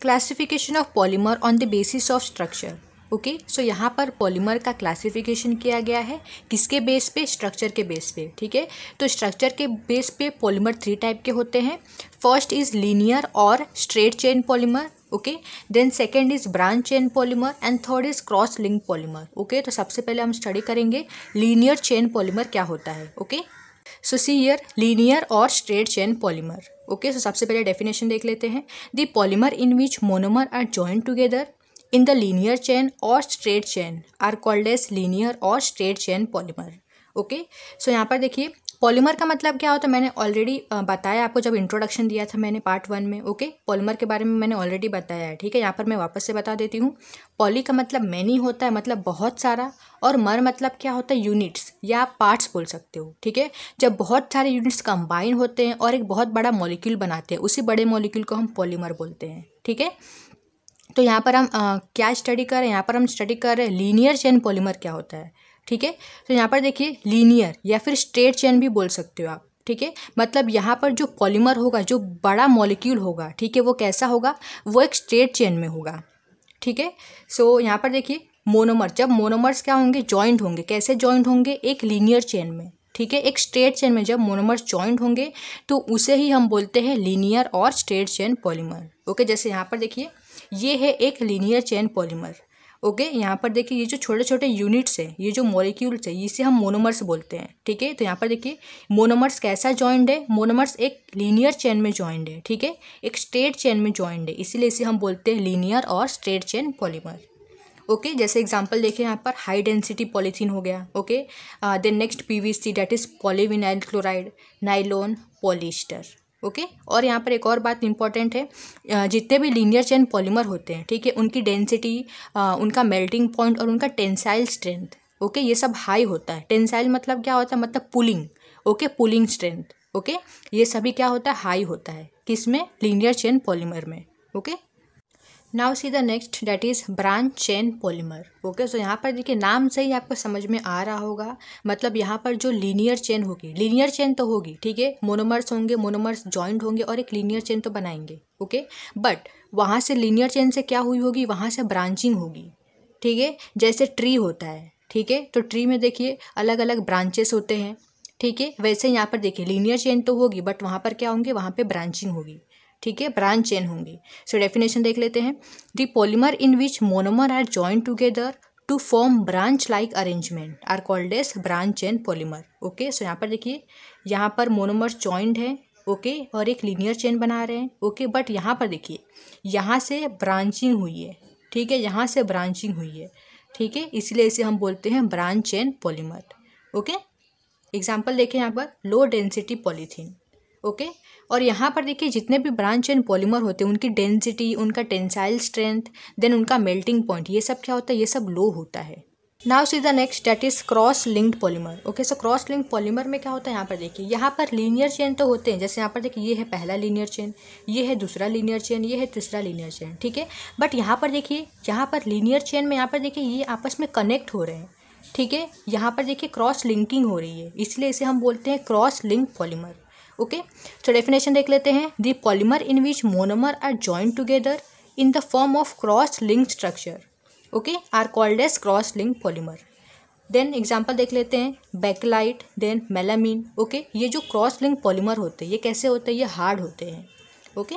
Classification of polymer on the basis of structure. Okay, so यहाँ पर polymer का classification किया गया है किसके बेस पे? स्ट्रक्चर के बेस पे। ठीक है, तो स्ट्रक्चर के बेस पे पॉलीमर 3 टाइप के होते हैं। फर्स्ट इज लीनियर और straight chain polymer. Okay, then second is branch chain polymer and third is cross link polymer. Okay, तो सबसे पहले हम स्टडी करेंगे लीनियर चेन पॉलीमर क्या होता है। Okay, so see here linear और straight chain polymer. Okay, so सबसे पहले डेफिनेशन देख लेते हैं। The polymer in which monomer are joined together in the linear chain or straight chain are called as linear or straight chain polymer. Okay, so यहाँ पर देखिए polymer का मतलब क्या होता है, मैंने ऑलरेडी बताया आपको जब इंट्रोडक्शन दिया था मैंने पार्ट 1 में। ओके, पॉलीमर के बारे में मैंने ऑलरेडी बताया है। ठीक है, यहाँ पर मैं वापस से बता देती हूँ। पॉली का मतलब मैनी होता है, मतलब बहुत सारा, और मर मतलब क्या होता है? यूनिट्स या आप पार्ट्स बोल सकते हो। ठीक है, जब बहुत सारे यूनिट्स कंबाइन होते हैं और एक बहुत बड़ा मॉलिक्यूल बनाते हैं, उसी बड़े मॉलिक्यूल को हम पॉलीमर बोलते हैं। ठीक है, तो यहाँ पर हम क्या स्टडी कर रहे हैं? यहाँ पर हम स्टडी कर रहे हैं लीनियर चेन पॉलीमर क्या होता है। ठीक है, तो यहाँ पर देखिए लीनियर या फिर स्ट्रेट चेन भी बोल सकते हो आप। ठीक है, मतलब यहाँ पर जो पॉलीमर होगा, जो बड़ा मॉलिक्यूल होगा, ठीक है, वो कैसा होगा? वो एक स्ट्रेट चेन में होगा। ठीक है, सो यहाँ पर देखिए मोनोमर, जब मोनोमर्स क्या होंगे? जॉइंट होंगे। कैसे जॉइंट होंगे? एक लीनियर चेन में। ठीक है, एक स्ट्रेट चेन में जब मोनोमर्स जॉइंट होंगे तो उसे ही हम बोलते हैं लीनियर और स्ट्रेट चेन पॉलीमर। ओके, जैसे यहाँ पर देखिए ये है एक लीनियर चेन पॉलीमर। ओके, यहाँ पर देखिए ये जो छोटे छोटे यूनिट्स है, ये जो मॉलिक्यूल्स है, इसे हम मोनोमर्स बोलते हैं। ठीक है, तो यहाँ पर देखिए मोनोमर्स कैसा जॉइंट है? मोनोमर्स एक लीनियर चेन में जॉइंट है। ठीक है, एक स्ट्रेट चेन में जॉइंट है, इसीलिए इसे हम बोलते हैं लीनियर और स्ट्रेट चेन पॉलीमर। ओके, जैसे एग्जांपल देखें यहाँ पर हाई डेंसिटी पॉलीथीन हो गया। Okay, then next PVC that is polyvinyl chloride, nylon, polyester. Okay, और यहाँ पर एक और बात इंपॉर्टेंट है, जितने भी लीनियर चेन पॉलीमर होते हैं, ठीक है, उनकी डेंसिटी, उनका मेल्टिंग पॉइंट और उनका टेंसाइल स्ट्रेंथ, ओके, ये सब हाई होता है। टेंसाइल मतलब क्या होता है? मतलब pulling. Okay, pulling strength. Okay, ये सभी क्या होता है? हाई होता है। किसमें? लीनियर चेन पॉलीमर में। Okay, now see the next that is branch chain polymer. Okay, so यहाँ पर देखिए नाम से ही आपको समझ में आ रहा होगा, मतलब यहाँ पर जो लीनियर चेन होगी, लीनियर चेन तो होगी, ठीक है, मोनोमर्स होंगे, मोनोमर्स जॉइंट होंगे और एक लीनियर चेन तो बनाएंगे। ओके, बट वहाँ से लीनियर चेन से क्या हुई होगी? वहाँ से ब्रांचिंग होगी। ठीक है, जैसे ट्री होता है, ठीक है, तो ट्री में देखिए अलग अलग ब्रांचेस होते हैं। ठीक है, वैसे यहाँ पर देखिए लीनियर चेन तो होगी बट वहाँ पर क्या होंगे? वहाँ पर ब्रांचिंग होगी। ठीक है, ब्रांच चेन होंगी। सो डेफिनेशन देख लेते हैं। The polymer in which monomer are joint together to form branch like arrangement are called as branch chain polymer. Okay, so यहाँ पर देखिए यहाँ पर मोनोमर्स जॉइंट है, ओके, और एक लीनियर चेन बना रहे हैं। ओके, बट यहाँ पर देखिए यहाँ से ब्रांचिंग हुई है। ठीक है, यहाँ से ब्रांचिंग हुई है। ठीक है, इसलिए इसे हम बोलते हैं branch chain polymer. Okay, example देखें यहाँ पर लो डेंसिटी पॉलीथीन। ओके, और यहाँ पर देखिए जितने भी ब्रांच चेन पॉलीमर होते हैं उनकी डेंसिटी, उनका टेंसाइल स्ट्रेंथ, देन उनका मेल्टिंग पॉइंट, ये सब क्या होता है? ये सब लो होता है। Now see the next that is cross linked polymer. Okay, so cross linked polymer में क्या होता है? यहाँ पर देखिए यहाँ पर लीनियर चेन तो होते हैं, जैसे यहाँ पर देखिए ये है पहला लीनियर चेन, ये है दूसरा लीनियर चेन, ये है तीसरा लीनियर चेन। ठीक है, बट यहाँ पर देखिए यहाँ पर लीनियर चेन में यहाँ पर देखिए ये आपस में कनेक्ट हो रहे हैं। ठीक है, यहाँ पर देखिए क्रॉस लिंकिंग हो रही है, इसलिए इसे हम बोलते हैं क्रॉस लिंक पॉलीमर। ओके, तो डेफिनेशन देख लेते हैं। The polymer in which monomer are joint together in the form of cross link structure, okay, are called as cross link polymer. Then example देख लेते हैं। Backlight, then मेलामीन। ओके, ये जो cross link polymer होते हैं ये कैसे होते हैं? ये हार्ड होते हैं। ओके,